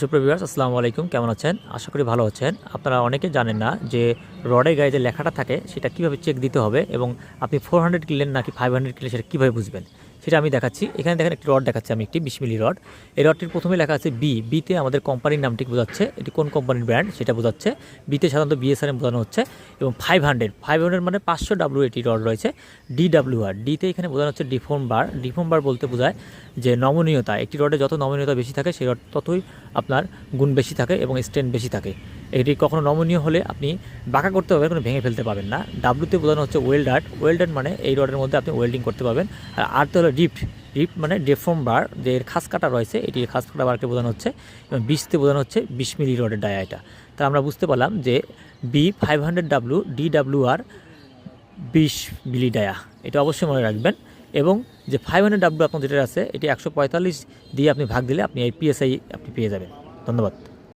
সুপ্রিয় ভিউয়ার্স, আসসালামু আলাইকুম। কেমন আছেন? আশা করি ভালো আছেন। আপনারা অনেকে জানেন না যে রডের গায়ে যে লেখাটা থাকে সেটা কীভাবে চেক দিতে হবে এবং আপনি 400 কিনলেন নাকি 500 কিনলেন সেটা কীভাবে বুঝবেন সেটা আমি দেখাচ্ছি। এখানে দেখেন একটি রড দেখাচ্ছি, আমি একটি 20 মিলি রড। এই রডটির প্রথমে লেখা আছে বিতে আমাদের কোম্পানির নামটি বোঝাচ্ছে, এটি কোন কোম্পানির ব্র্যান্ড সেটা বোঝাচ্ছে। বিতে সাধারণত বিএসআরএম বোঝানো হচ্ছে এবং 500 মানে 500 ডাব্লিউ এটি রড রয়েছে। ডিডাব্লিউআর ডিতে এখানে বোঝানো হচ্ছে ডিফর্ম বার বলতে বোঝায় যে নমনীয়তা। একটি রডে যত নমনীয়তা বেশি থাকে সেই রড ততই আপনার গুণ বেশি থাকে এবং স্ট্রেন্থ বেশি থাকে। এটি কখনো নমনীয় হলে আপনি বাঁকা করতে পারবেন, কোনো ভেঙে ফেলতে পারবেন না। ডাব্লুতে বোঝানো হচ্ছে ওয়েল্ডার মানে এই রডের মধ্যে আপনি ওয়েল্ডিং করতে পারবেন। আর আরতে হলো রিপ্ট মানে ডিফর্ম বার, যে এর খাস কাটা রয়েছে, এটি খাস কাটা বারকে বোঝানো হচ্ছে। এবং 20তে বোঝানো হচ্ছে 20 মিলি রডের ডায়া। এটা তা আমরা বুঝতে পারলাম যে B500W DWR 20 মিলি ডায়া, এটা অবশ্যই মনে রাখবেন। এবং যে 500W আপনার যেটা আছে এটি 145 দিয়ে আপনি ভাগ দিলে আপনি এই PSI আপনি পেয়ে যাবেন। ধন্যবাদ।